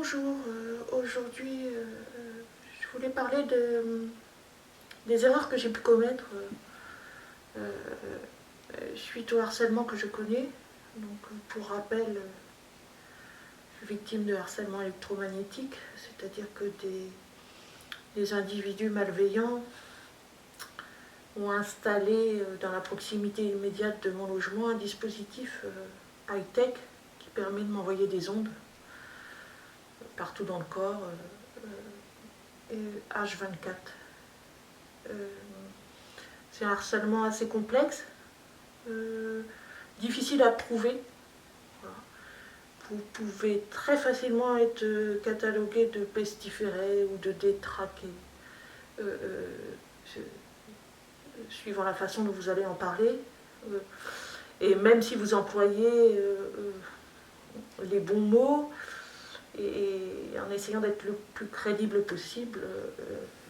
bonjour, aujourd'hui je voulais parler des erreurs que j'ai pu commettre suite au harcèlement que je connais. Donc pour rappel, je suis victime de harcèlement électromagnétique, c'est-à-dire que des individus malveillants ont installé dans la proximité immédiate de mon logement un dispositif high-tech qui permet de m'envoyer des ondes partout dans le corps, H24. C'est un harcèlement assez complexe, difficile à prouver. Voilà. Vous pouvez très facilement être catalogué de pestiféré ou de détraqué, suivant la façon dont vous allez en parler. Et même si vous employez les bons mots, et en essayant d'être le plus crédible possible,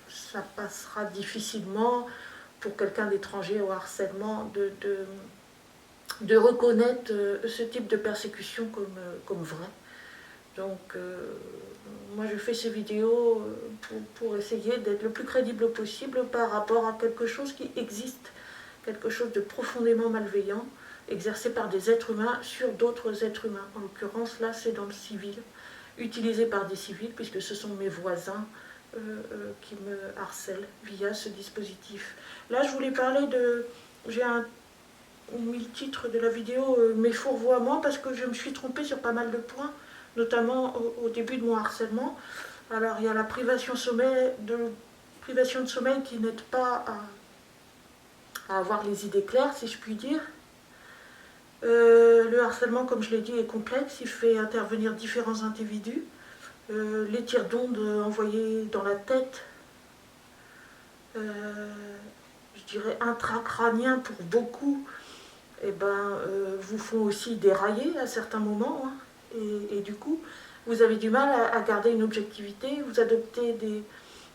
ça passera difficilement pour quelqu'un d'étranger au harcèlement de reconnaître ce type de persécution comme vrai. Donc moi je fais ces vidéos pour essayer d'être le plus crédible possible par rapport à quelque chose qui existe, quelque chose de profondément malveillant, exercé par des êtres humains sur d'autres êtres humains. En l'occurrence là c'est dans le civil, utilisé par des civils puisque ce sont mes voisins qui me harcèlent via ce dispositif. Là je voulais parler de... J'ai mis le titre de la vidéo mes fourvoiements parce que je me suis trompée sur pas mal de points, notamment au début de mon harcèlement. Alors il y a la privation de sommeil qui n'aide pas à avoir les idées claires, si je puis dire. Le harcèlement, comme je l'ai dit, est complexe, il fait intervenir différents individus. Les tirs d'ondes envoyés dans la tête, je dirais intracrâniens pour beaucoup, vous font aussi dérailler à certains moments. Hein. Et du coup, vous avez du mal à garder une objectivité, vous adoptez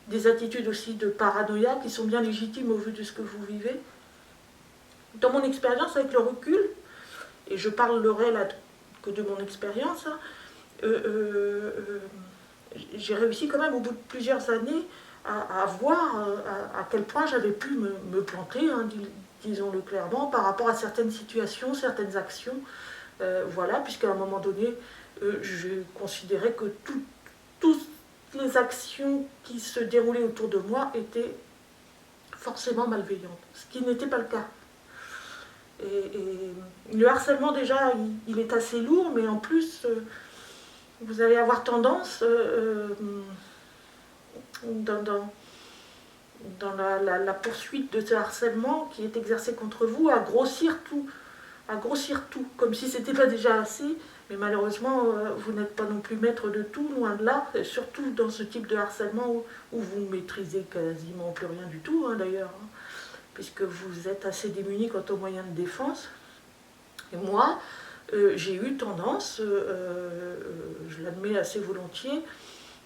des attitudes aussi de paranoïa qui sont bien légitimes au vu de ce que vous vivez. Dans mon expérience, avec le recul, et je parlerai là que de mon expérience, j'ai réussi quand même au bout de plusieurs années à voir à quel point j'avais pu me planter, hein, disons-le clairement, par rapport à certaines situations, certaines actions, voilà, puisqu'à un moment donné, je considérais que toutes les actions qui se déroulaient autour de moi étaient forcément malveillantes, ce qui n'était pas le cas. Et le harcèlement, déjà, il est assez lourd, mais en plus, vous allez avoir tendance, dans la poursuite de ce harcèlement qui est exercé contre vous, à grossir tout, comme si c'était pas déjà assez, mais malheureusement, vous n'êtes pas non plus maître de tout, loin de là, surtout dans ce type de harcèlement où vous ne maîtrisez quasiment plus rien du tout, hein, d'ailleurs, hein, puisque vous êtes assez démunis quant aux moyens de défense. Et moi, j'ai eu tendance, je l'admets assez volontiers,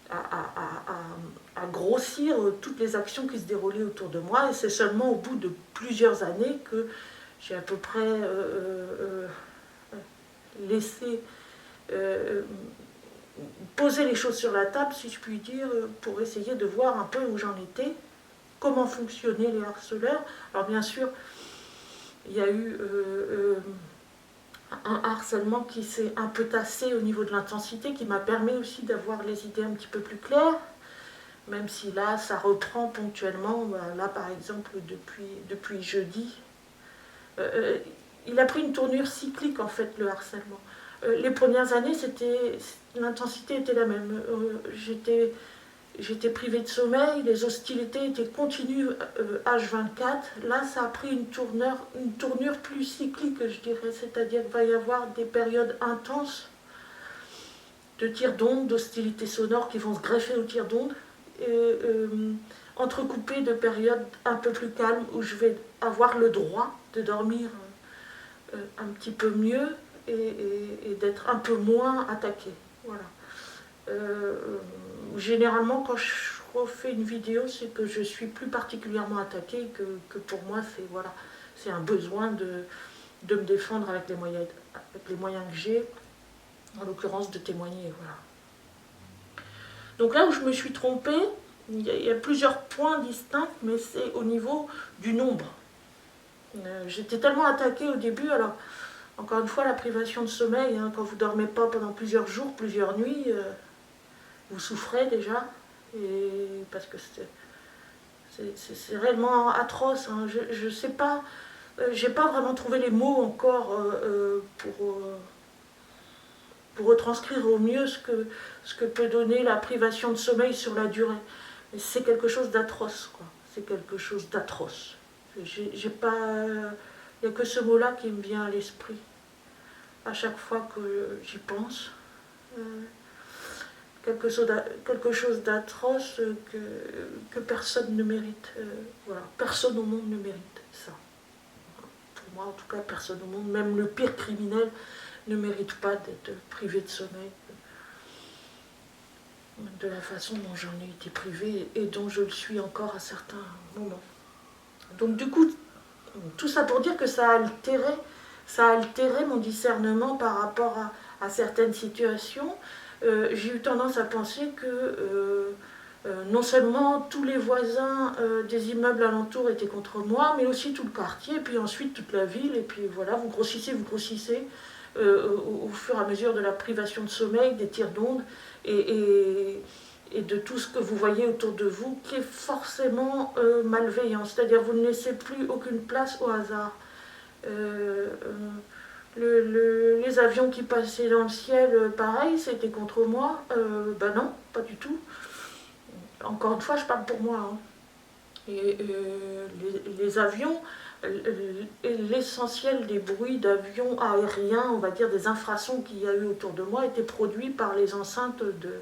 à grossir toutes les actions qui se déroulaient autour de moi, et c'est seulement au bout de plusieurs années que j'ai à peu près laissé poser les choses sur la table, si je puis dire, pour essayer de voir un peu où j'en étais, comment fonctionnaient les harceleurs. Alors bien sûr, il y a eu un harcèlement qui s'est un peu tassé au niveau de l'intensité, qui m'a permis aussi d'avoir les idées un petit peu plus claires, même si là, ça reprend ponctuellement. Là, par exemple, depuis jeudi, il a pris une tournure cyclique, en fait, le harcèlement. Les premières années, l'intensité était la même. J'étais privée de sommeil, les hostilités étaient continues H24. Là, ça a pris une tournure plus cyclique, je dirais. C'est-à-dire qu'il va y avoir des périodes intenses de tirs d'ondes, d'hostilités sonores qui vont se greffer aux tirs d'ondes, entrecoupées de périodes un peu plus calmes où je vais avoir le droit de dormir un petit peu mieux et d'être un peu moins attaquée. Voilà. Généralement, quand je refais une vidéo, c'est que je suis plus particulièrement attaquée, que pour moi, c'est un besoin de me défendre avec les moyens que j'ai, en l'occurrence de témoigner. Voilà. Donc là où je me suis trompée, il y a plusieurs points distincts, mais c'est au niveau du nombre. J'étais tellement attaquée au début, alors encore une fois la privation de sommeil, hein, quand vous ne dormez pas pendant plusieurs jours, plusieurs nuits, vous souffrez déjà, et parce que c'est réellement atroce. Hein. Je ne sais pas, j'ai pas vraiment trouvé les mots encore pour retranscrire au mieux ce que peut donner la privation de sommeil sur la durée. C'est quelque chose d'atroce, quoi. C'est quelque chose d'atroce. J'ai pas, il n'y a que ce mot-là qui me vient à l'esprit à chaque fois que j'y pense. Quelque chose d'atroce que personne ne mérite. Voilà, personne au monde ne mérite ça. Pour moi, en tout cas, personne au monde, même le pire criminel, ne mérite pas d'être privé de sommeil de la façon dont j'en ai été privée et dont je le suis encore à certains moments. Donc du coup, tout ça pour dire que ça a altéré mon discernement par rapport à certaines situations. J'ai eu tendance à penser que non seulement tous les voisins des immeubles alentours étaient contre moi, mais aussi tout le quartier, et puis ensuite toute la ville, et puis voilà, vous grossissez, au fur et à mesure de la privation de sommeil, des tirs d'ondes, et de tout ce que vous voyez autour de vous, qui est forcément malveillant. C'est-à-dire vous ne laissez plus aucune place au hasard. Les avions qui passaient dans le ciel, pareil, c'était contre moi. Ben non, pas du tout. Encore une fois, je parle pour moi. Hein. Et les avions, l'essentiel des bruits d'avions aériens, on va dire des infrasons qu'il y a eu autour de moi, étaient produits par les enceintes de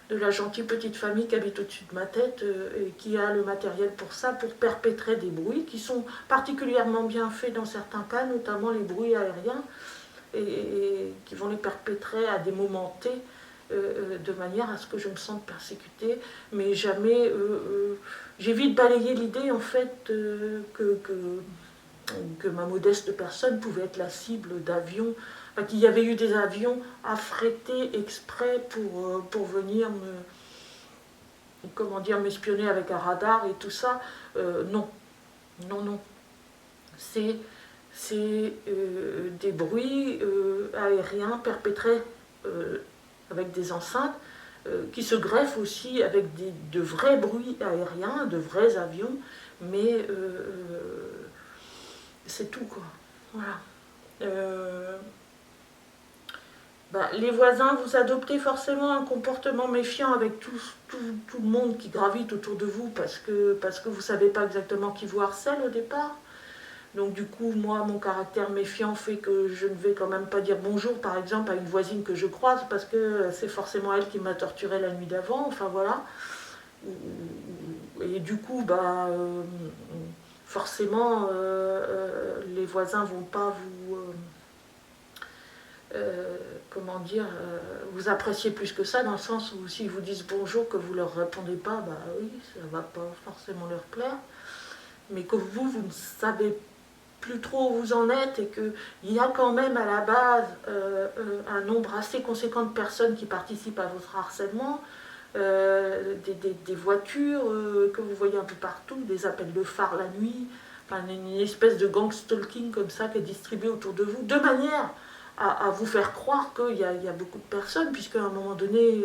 la gentille petite famille qui habite au-dessus de ma tête et qui a le matériel pour ça, pour perpétrer des bruits qui sont particulièrement bien faits dans certains cas, notamment les bruits aériens, et qui vont les perpétrer à des moments T de manière à ce que je me sente persécutée, mais jamais... j'ai vite balayé l'idée en fait que ma modeste personne pouvait être la cible d'avions, enfin, qu'il y avait eu des avions affrétés exprès pour venir m'espionner avec un radar et tout ça. Non, non, non. C'est des bruits aériens perpétrés avec des enceintes qui se greffent aussi avec de vrais bruits aériens, de vrais avions, mais c'est tout, quoi. Voilà. Les voisins, vous adoptez forcément un comportement méfiant avec tout le monde qui gravite autour de vous parce que vous ne savez pas exactement qui vous harcèle au départ. Donc du coup, moi, mon caractère méfiant fait que je ne vais quand même pas dire bonjour, par exemple, à une voisine que je croise parce que c'est forcément elle qui m'a torturé la nuit d'avant, enfin voilà. Et du coup, forcément, les voisins vont pas vous appréciez plus que ça, dans le sens où s'ils vous disent bonjour, que vous leur répondez pas, bah oui, ça va pas forcément leur plaire. Mais que vous ne savez plus trop où vous en êtes et qu'il y a quand même à la base un nombre assez conséquent de personnes qui participent à votre harcèlement, des voitures que vous voyez un peu partout, des appels de phare la nuit, enfin, une espèce de gang stalking comme ça qui est distribué autour de vous, de manière à vous faire croire qu'il y a beaucoup de personnes, puisqu'à un moment donné,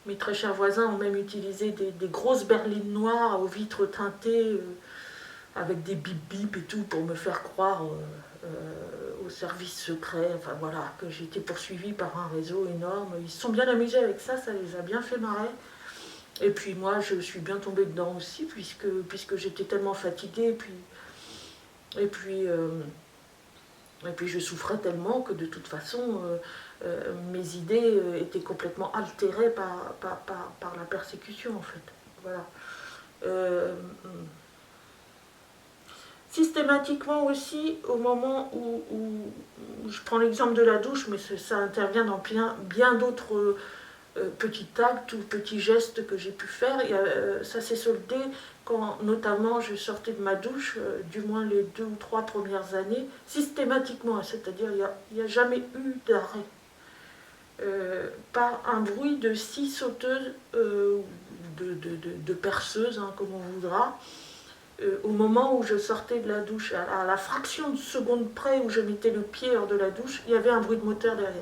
mes très chers voisins ont même utilisé des grosses berlines noires aux vitres teintées, avec des bip-bip et tout, pour me faire croire au service secret, enfin voilà, que j'étais poursuivie par un réseau énorme. Ils se sont bien amusés avec ça, ça les a bien fait marrer. Et puis moi, je suis bien tombée dedans aussi, puisque j'étais tellement fatiguée, et puis je souffrais tellement que de toute façon, mes idées étaient complètement altérées par la persécution, en fait. Voilà. Systématiquement aussi, au moment où je prends l'exemple de la douche, mais ça intervient dans bien d'autres petits actes ou petits gestes que j'ai pu faire. Ça s'est soldé quand notamment je sortais de ma douche, du moins les 2 ou 3 premières années, systématiquement, c'est-à-dire il n'y a jamais eu d'arrêt. par un bruit de scie sauteuse, de perceuse, hein, comme on voudra, au moment où je sortais de la douche, à la fraction de seconde près où je mettais le pied hors de la douche, il y avait un bruit de moteur derrière.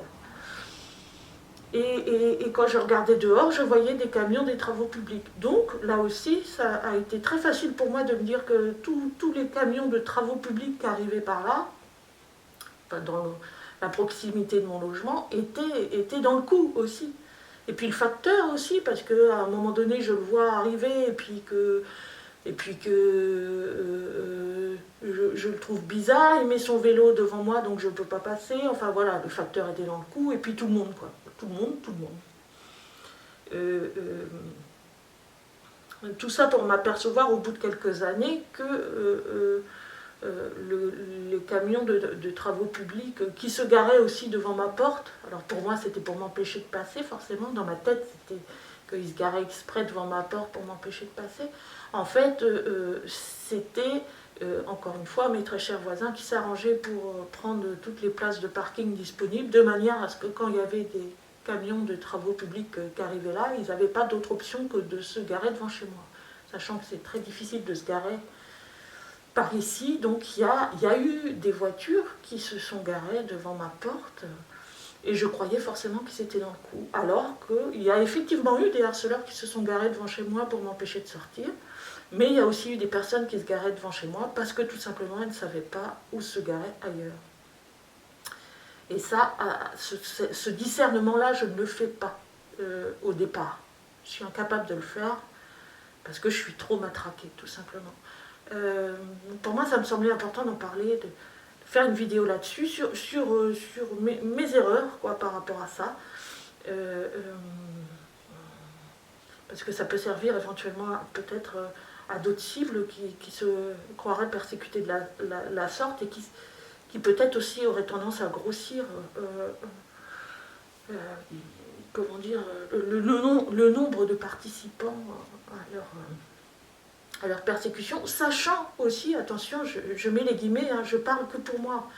Et quand je regardais dehors, je voyais des camions des travaux publics. Donc là aussi, ça a été très facile pour moi de me dire que tous les camions de travaux publics qui arrivaient par là, enfin dans la proximité de mon logement, étaient dans le coup aussi. Et puis le facteur aussi, parce qu'à un moment donné, je le vois arriver, je le trouve bizarre, il met son vélo devant moi, donc je ne peux pas passer. Enfin voilà, le facteur était dans le coup, et puis tout le monde, quoi. Tout le monde. Tout ça pour m'apercevoir au bout de quelques années que les camions de travaux publics qui se garaient aussi devant ma porte, alors pour moi c'était pour m'empêcher de passer forcément, dans ma tête c'était qu'ils se garaient exprès devant ma porte pour m'empêcher de passer. En fait, c'était, encore une fois, mes très chers voisins qui s'arrangeaient pour prendre toutes les places de parking disponibles, de manière à ce que quand il y avait des camions de travaux publics qui arrivaient là, ils n'avaient pas d'autre option que de se garer devant chez moi. Sachant que c'est très difficile de se garer par ici, donc il y a eu des voitures qui se sont garées devant ma porte, et je croyais forcément qu'ils étaient dans le coup. Alors qu'il y a effectivement eu des harceleurs qui se sont garés devant chez moi pour m'empêcher de sortir, mais il y a aussi eu des personnes qui se garaient devant chez moi parce que tout simplement elles ne savaient pas où se garer ailleurs. Et ça, ce discernement-là, je ne le fais pas au départ. Je suis incapable de le faire parce que je suis trop matraquée, tout simplement. Pour moi, ça me semblait important d'en parler, de faire une vidéo là-dessus, sur mes erreurs, quoi, par rapport à ça. Parce que ça peut servir éventuellement peut-être à d'autres cibles qui se croiraient persécutées de la sorte et qui peut-être aussi auraient tendance à grossir comment dire, le nombre de participants à leur persécution, sachant aussi, attention, je mets les guillemets, hein, je parle que pour moi.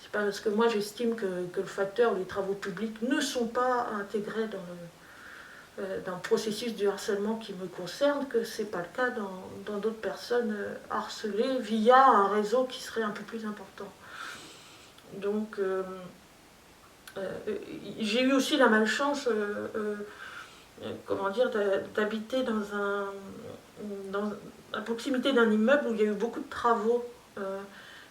C'est pas parce que moi j'estime que le facteur ou les travaux publics ne sont pas intégrés dans le processus du harcèlement qui me concerne, que ce n'est pas le cas dans d'autres personnes harcelées via un réseau qui serait un peu plus important. Donc, j'ai eu aussi la malchance, comment dire, d'habiter à proximité d'un immeuble où il y a eu beaucoup de travaux.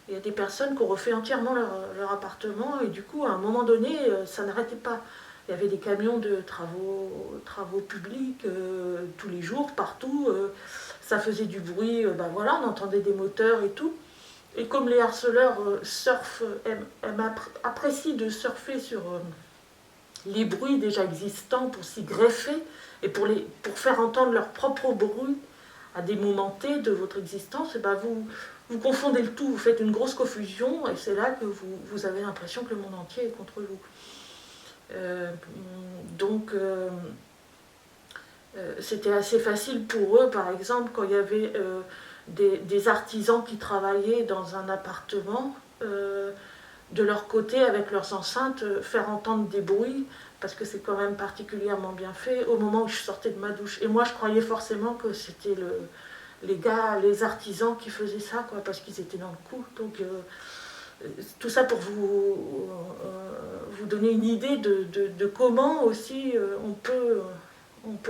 Il y a des personnes qui ont refait entièrement leur appartement et du coup, à un moment donné, ça n'arrêtait pas. Il y avait des camions de travaux publics tous les jours, partout. Ça faisait du bruit, ben voilà, on entendait des moteurs et tout. Et comme les harceleurs apprécient de surfer sur les bruits déjà existants pour s'y greffer et pour faire entendre leur propre bruit à des moments T de votre existence, et ben vous confondez le tout, vous faites une grosse confusion et c'est là que vous avez l'impression que le monde entier est contre vous. Donc c'était assez facile pour eux, par exemple, quand il y avait des artisans qui travaillaient dans un appartement, de leur côté, avec leurs enceintes, faire entendre des bruits, parce que c'est quand même particulièrement bien fait, au moment où je sortais de ma douche. Et moi, je croyais forcément que c'était les gars, les artisans qui faisaient ça, quoi, parce qu'ils étaient dans le coup. Donc, tout ça pour vous donner une idée de comment aussi on peut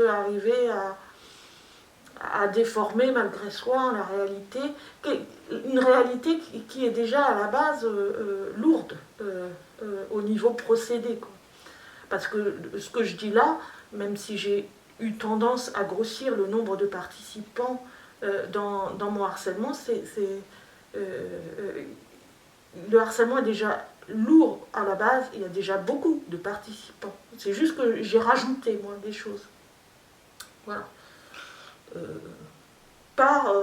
arriver à déformer malgré soi la réalité, une réalité qui est déjà à la base lourde au niveau procédé, quoi. Parce que ce que je dis là, même si j'ai eu tendance à grossir le nombre de participants dans mon harcèlement, le harcèlement est déjà lourd à la base, il y a déjà beaucoup de participants. C'est juste que j'ai rajouté, moi, des choses. Voilà. Par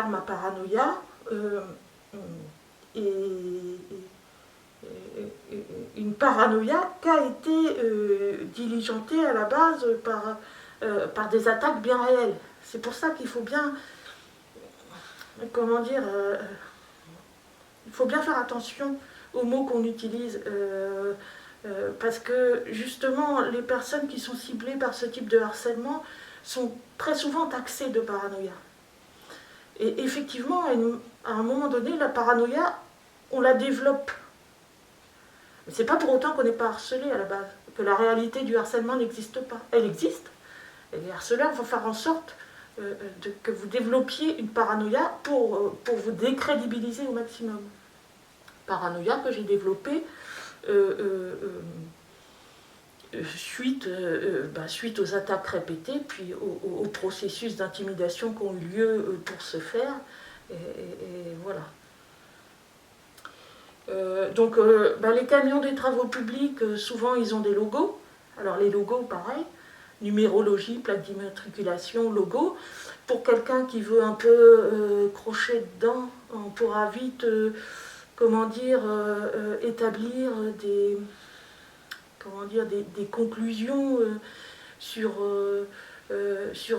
ma paranoïa et une paranoïa qui a été diligentée à la base par des attaques bien réelles. C'est pour ça qu'il faut bien, comment dire, il faut bien faire attention aux mots qu'on utilise. Parce que justement, les personnes qui sont ciblées par ce type de harcèlement sont très souvent taxées de paranoïa. Et effectivement, à un moment donné, la paranoïa, on la développe. Mais c'est pas pour autant qu'on n'est pas harcelé à la base, que la réalité du harcèlement n'existe pas. Elle existe, et les harceleurs vont faire en sorte que vous développiez une paranoïa pour vous décrédibiliser au maximum. Paranoïa que j'ai développée suite aux attaques répétées, puis au processus d'intimidation qui ont eu lieu pour ce faire. Et voilà. Les camions des travaux publics, souvent ils ont des logos. Alors les logos, pareil, numérologie, plaque d'immatriculation, logo. Pour quelqu'un qui veut un peu crocher dedans, on pourra vite, établir des conclusions sur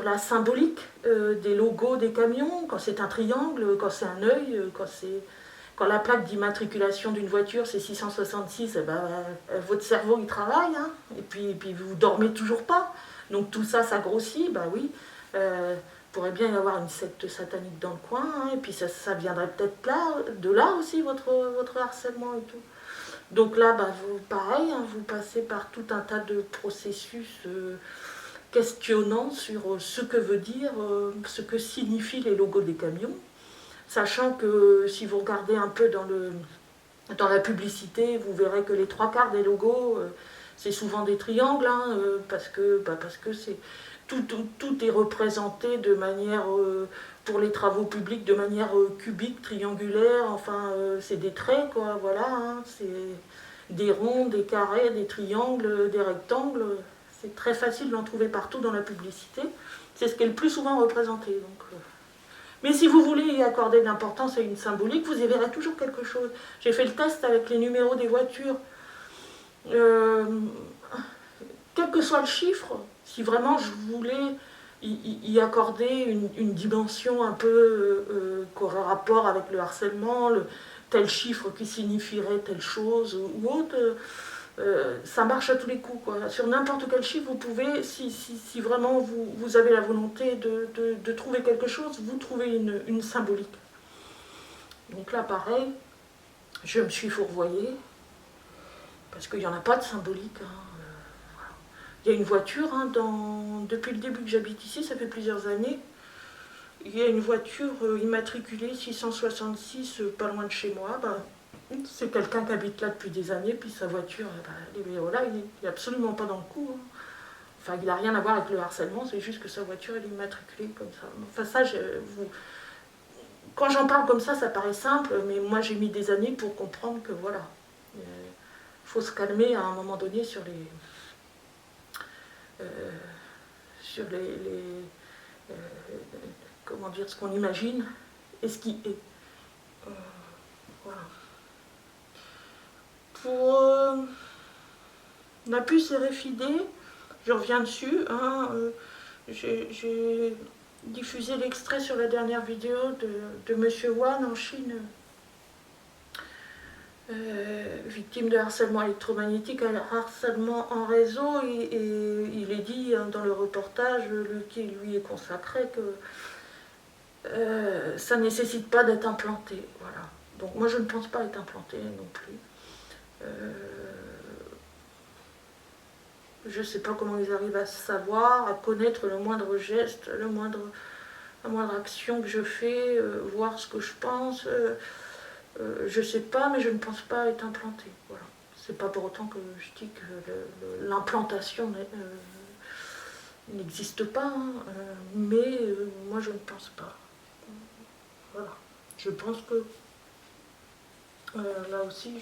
la symbolique des logos des camions, quand c'est un triangle, quand c'est un œil, quand la plaque d'immatriculation d'une voiture c'est 666, votre cerveau il travaille, hein, et puis vous dormez toujours pas. Donc tout ça, ça grossit, oui. Pourrait bien y avoir une secte satanique dans le coin, hein, et puis ça viendrait peut-être de là aussi votre harcèlement et tout. Donc là, vous, pareil, hein, vous passez par tout un tas de processus questionnants sur ce que veut dire, ce que signifient les logos des camions, sachant que si vous regardez un peu dans la publicité, vous verrez que les 3/4 des logos, c'est souvent des triangles, hein, parce que c'est tout est représenté de manière, pour les travaux publics, de manière cubique, triangulaire, enfin c'est des traits, quoi, voilà, hein, c'est des ronds, des carrés, des triangles, des rectangles, c'est très facile d'en trouver partout dans la publicité, c'est ce qui est le plus souvent représenté. Donc, mais si vous voulez y accorder de l'importance à une symbolique, vous y verrez toujours quelque chose. J'ai fait le test avec les numéros des voitures. Quel que soit le chiffre, si vraiment je voulais y accorder une dimension un peu qui aurait rapport avec le harcèlement, tel chiffre qui signifierait telle chose ou autre, ça marche à tous les coups, quoi. Sur n'importe quel chiffre, vous pouvez, si vraiment vous avez la volonté de trouver quelque chose, vous trouvez une symbolique. Donc là, pareil, je me suis fourvoyée, parce qu'il n'y en a pas de symbolique, hein. Il y a une voiture, hein, depuis le début que j'habite ici, ça fait plusieurs années, il y a une voiture immatriculée 666, pas loin de chez moi. C'est quelqu'un qui habite là depuis des années, puis sa voiture, il n'est absolument pas dans le coup, hein. Enfin, il n'a rien à voir avec le harcèlement, c'est juste que sa voiture elle est immatriculée comme ça. Enfin, ça, quand j'en parle comme ça paraît simple, mais moi j'ai mis des années pour comprendre que voilà, il faut se calmer à un moment donné sur comment dire, ce qu'on imagine et ce qui est. Voilà. Pour la puce RFID, je reviens dessus, hein, j'ai diffusé l'extrait sur la dernière vidéo de Monsieur Wan en Chine, victime de harcèlement électromagnétique, harcèlement en réseau, et il est dit, hein, dans le reportage qui lui est consacré que ça ne nécessite pas d'être implanté. Voilà. Donc moi je ne pense pas être implanté non plus. Je ne sais pas comment ils arrivent à savoir, à connaître le moindre geste, la moindre action que je fais, voir ce que je pense. Je ne sais pas, mais je ne pense pas être implantée. Voilà. C'est pas pour autant que je dis que l'implantation n'existe pas, hein, mais moi je ne pense pas. Voilà. Je pense que là aussi,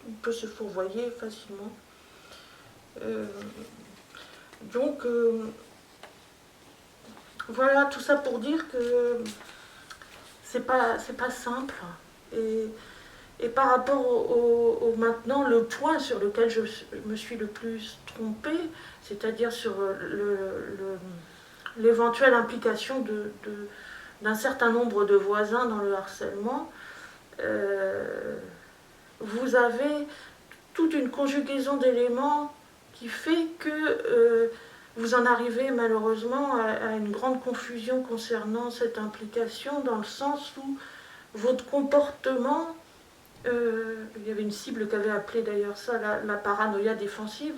on peut se fourvoyer facilement. Donc, voilà, tout ça pour dire que c'est pas simple. Et par rapport au maintenant, le point sur lequel je me suis le plus trompée, c'est-à-dire sur l'éventuelle implication d'un certain nombre de voisins dans le harcèlement, vous avez toute une conjugaison d'éléments qui fait que vous en arrivez malheureusement à une grande confusion concernant cette implication, dans le sens où votre comportement, il y avait une cible qui avait appelé d'ailleurs ça la paranoïa défensive,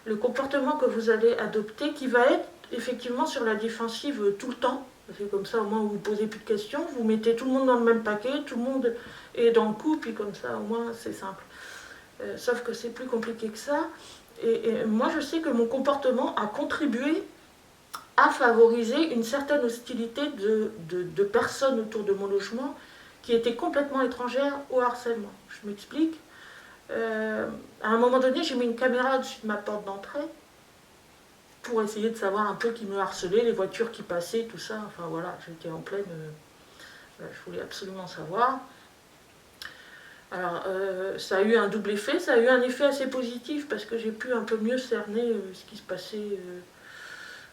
le comportement que vous allez adopter, qui va être effectivement sur la défensive tout le temps. C'est comme ça, au moins, vous ne vous posez plus de questions, vous mettez tout le monde dans le même paquet, tout le monde est dans le coup, puis comme ça, au moins, c'est simple. Sauf que c'est plus compliqué que ça. Et moi, je sais que mon comportement a contribué à favoriser une certaine hostilité de personnes autour de mon logement qui étaient complètement étrangères au harcèlement. Je m'explique. À un moment donné, j'ai mis une caméra au-dessus de ma porte d'entrée pour essayer de savoir un peu qui me harcelait, les voitures qui passaient, tout ça. Enfin voilà, j'étais en pleine... je voulais absolument savoir. Alors, ça a eu un double effet. Ça a eu un effet assez positif parce que j'ai pu un peu mieux cerner ce qui se passait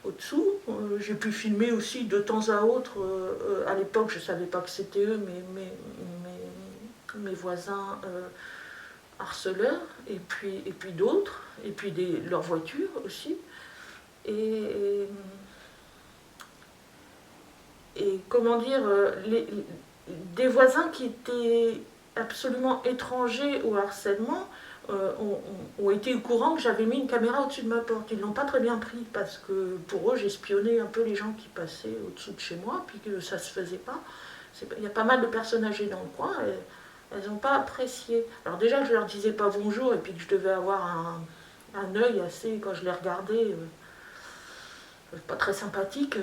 au-dessous. J'ai pu filmer aussi de temps à autre. À l'époque, je ne savais pas que c'était eux, mais mes voisins harceleurs, et puis d'autres, et puis leurs voitures aussi. Et comment dire, des voisins qui étaient absolument étrangers au harcèlement ont été au courant que j'avais mis une caméra au-dessus de ma porte. Ils ne l'ont pas très bien pris parce que pour eux, j'espionnais un peu les gens qui passaient au-dessous de chez moi, puis que ça ne se faisait pas. Il y a pas mal de personnes âgées dans le coin, et elles n'ont pas apprécié. Alors déjà, je ne leur disais pas bonjour, et puis que je devais avoir un œil assez, quand je les regardais, pas très sympathique.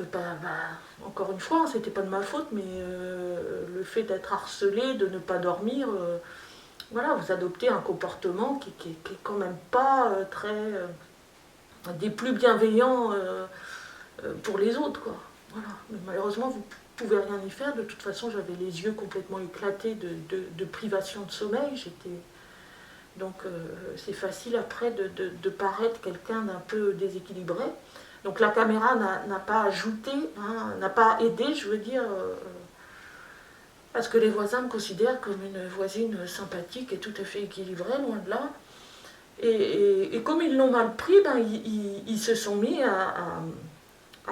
Encore une fois, c'était pas de ma faute, mais le fait d'être harcelé, de ne pas dormir, voilà, vous adoptez un comportement qui est quand même pas des plus bienveillants pour les autres, quoi. Voilà. Mais malheureusement, vous pouvez rien y faire. De toute façon, j'avais les yeux complètement éclatés de privation de sommeil. Donc c'est facile après de paraître quelqu'un d'un peu déséquilibré. Donc la caméra n'a pas ajouté, hein, n'a pas aidé, je veux dire, à ce que les voisins me considèrent comme une voisine sympathique et tout à fait équilibrée, loin de là. Et comme ils l'ont mal pris, ils se sont mis à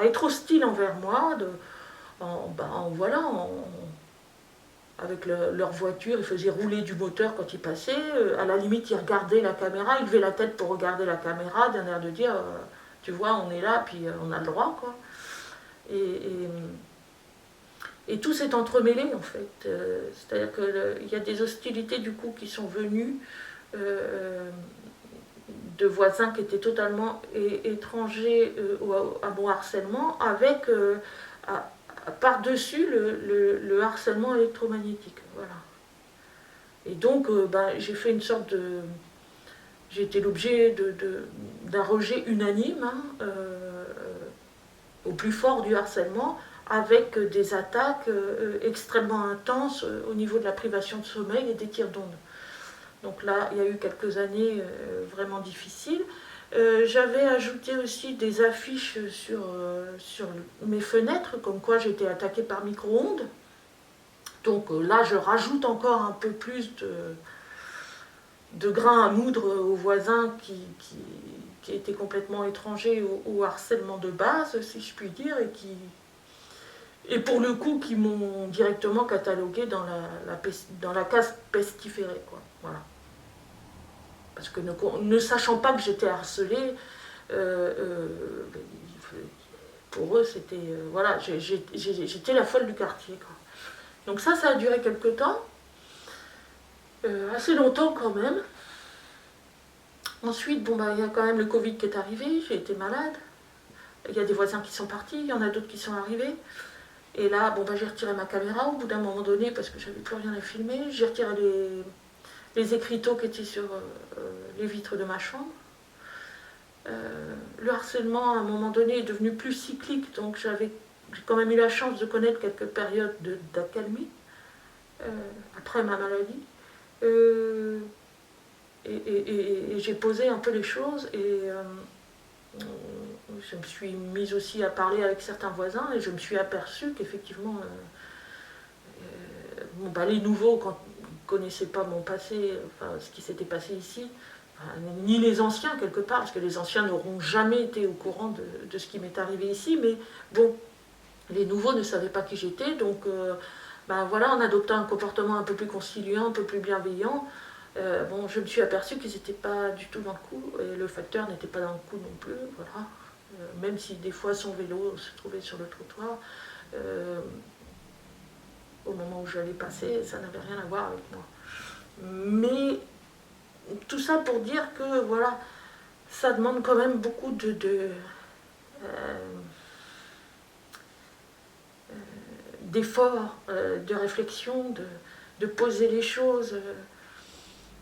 être hostiles envers moi, avec leur voiture, ils faisaient rouler du moteur quand ils passaient. À la limite, ils regardaient la caméra, ils levaient la tête pour regarder la caméra, d'un air de dire, tu vois, on est là, puis on a le droit, quoi. Et tout s'est entremêlé, en fait. C'est-à-dire qu'il y a des hostilités, du coup, qui sont venues de voisins qui étaient totalement étrangers à mon harcèlement, avec par-dessus le harcèlement électromagnétique. Voilà. Et donc, j'ai fait une sorte de... J'ai été l'objet d'un rejet unanime, hein, au plus fort du harcèlement, avec des attaques extrêmement intenses au niveau de la privation de sommeil et des tirs d'ondes. Donc là, il y a eu quelques années vraiment difficiles. J'avais ajouté aussi des affiches sur mes fenêtres, comme quoi j'étais attaquée par micro-ondes. Donc là, je rajoute encore un peu plus de grains à moudre aux voisins qui étaient complètement étrangers au harcèlement de base, si je puis dire, et pour le coup, qui m'ont directement catalogué dans la case pestiférée, quoi. Voilà. Parce que ne sachant pas que j'étais harcelée, pour eux, c'était... voilà, j'étais la folle du quartier, quoi. Donc ça a duré quelque temps, assez longtemps quand même. Ensuite, il y a quand même le Covid qui est arrivé, j'ai été malade. Il y a des voisins qui sont partis, il y en a d'autres qui sont arrivés. Et là, j'ai retiré ma caméra au bout d'un moment donné parce que j'avais plus rien à filmer. J'ai retiré les écriteaux qui étaient sur les vitres de ma chambre. Le harcèlement, à un moment donné, est devenu plus cyclique, donc j'ai quand même eu la chance de connaître quelques périodes d'accalmie après ma maladie. Et j'ai posé un peu les choses, et je me suis mise aussi à parler avec certains voisins, et je me suis aperçue qu'effectivement, les nouveaux, quand ils ne connaissaient pas mon passé, enfin, ce qui s'était passé ici, ni les anciens quelque part, parce que les anciens n'auront jamais été au courant de ce qui m'est arrivé ici, mais bon, les nouveaux ne savaient pas qui j'étais, donc ben voilà, en adoptant un comportement un peu plus conciliant, un peu plus bienveillant, bon, je me suis aperçue qu'ils n'étaient pas du tout dans le coup, et le facteur n'était pas dans le coup non plus, voilà. Même si des fois son vélo se trouvait sur le trottoir, au moment où j'allais passer, ça n'avait rien à voir avec moi. Mais tout ça pour dire que voilà, ça demande quand même beaucoup d'efforts, de réflexion, de poser les choses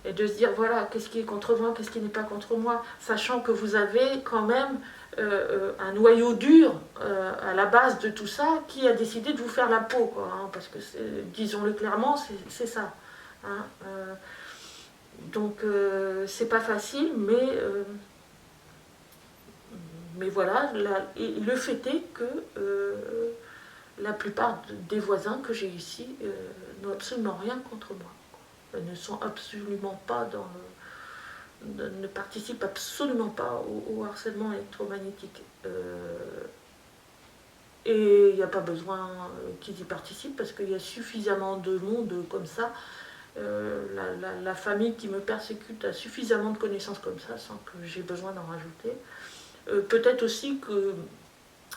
et de se dire voilà, qu'est-ce qui est contre moi, qu'est-ce qui n'est pas contre moi, sachant que vous avez quand même un noyau dur à la base de tout ça qui a décidé de vous faire la peau, quoi, hein, parce que disons-le clairement, c'est ça. Hein, donc c'est pas facile, mais voilà, le fait est que la plupart des voisins que j'ai ici n'ont absolument rien contre moi. Ils ne sont absolument pas ne participent absolument pas au harcèlement électromagnétique. Et il n'y a pas besoin qu'ils y participent parce qu'il y a suffisamment de monde comme ça. La famille qui me persécute a suffisamment de connaissances comme ça sans que j'ai besoin d'en rajouter. Peut-être aussi que,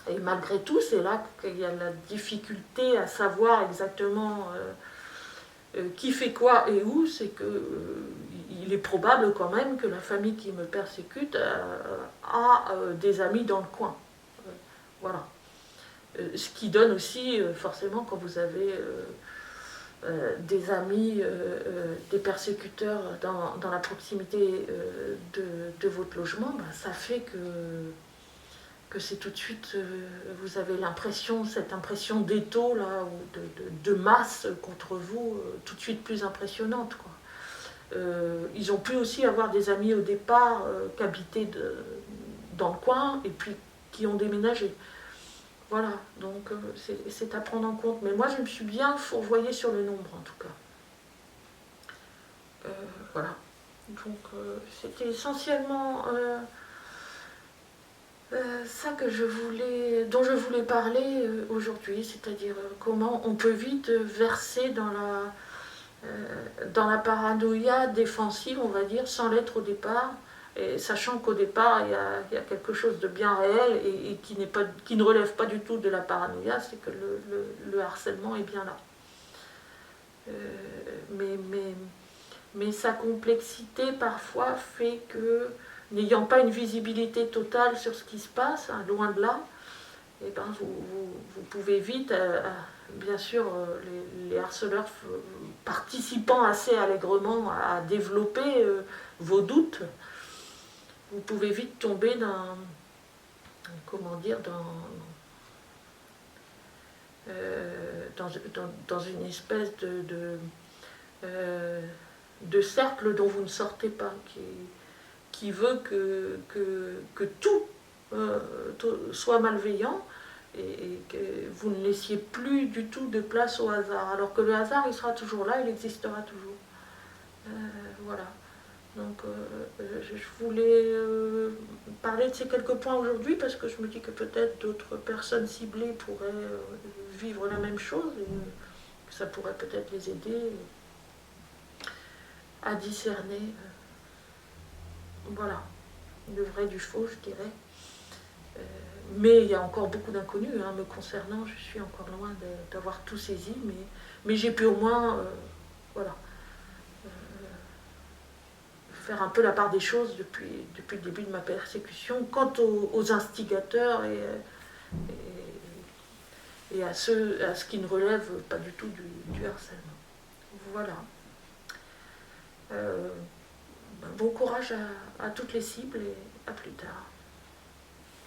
et malgré tout, c'est là qu'il y a la difficulté à savoir exactement qui fait quoi et où, c'est que il est probable quand même que la famille qui me persécute a des amis dans le coin. Voilà. Ce qui donne aussi, forcément, quand vous avez des amis, des persécuteurs dans la proximité de votre logement, ben, ça fait que c'est tout de suite, vous avez l'impression, cette impression d'étau là, ou de masse contre vous, tout de suite plus impressionnante, quoi. Ils ont pu aussi avoir des amis au départ qui habitaient dans le coin et puis qui ont déménagé. Voilà, donc c'est à prendre en compte. Mais moi, je me suis bien fourvoyée sur le nombre, en tout cas. Voilà. Donc, c'était essentiellement ça dont je voulais parler aujourd'hui, c'est-à-dire comment on peut vite verser dans la paranoïa défensive, on va dire, sans l'être au départ, et sachant qu'au départ, il y a quelque chose de bien réel et qui ne relève pas du tout de la paranoïa, c'est que le harcèlement est bien là. Mais sa complexité parfois fait que, n'ayant pas une visibilité totale sur ce qui se passe, hein, loin de là, eh ben vous pouvez vite, bien sûr, les harceleurs participant assez allègrement à développer vos doutes, vous pouvez vite tomber comment dire, dans une espèce de cercle dont vous ne sortez pas, qui veut que tout soit malveillant et que vous ne laissiez plus du tout de place au hasard. Alors que le hasard, il sera toujours là, il existera toujours. Voilà. Donc je voulais parler de ces quelques points aujourd'hui parce que je me dis que peut-être d'autres personnes ciblées pourraient vivre la même chose et que ça pourrait peut-être les aider à discerner voilà, le vrai du faux, je dirais. Mais il y a encore beaucoup d'inconnus hein, me concernant, je suis encore loin d'avoir tout saisi, mais j'ai pu au moins voilà, faire un peu la part des choses depuis le début de ma persécution quant aux instigateurs et à ce qui ne relève pas du tout du harcèlement. Voilà. Bon courage à toutes les cibles et à plus tard.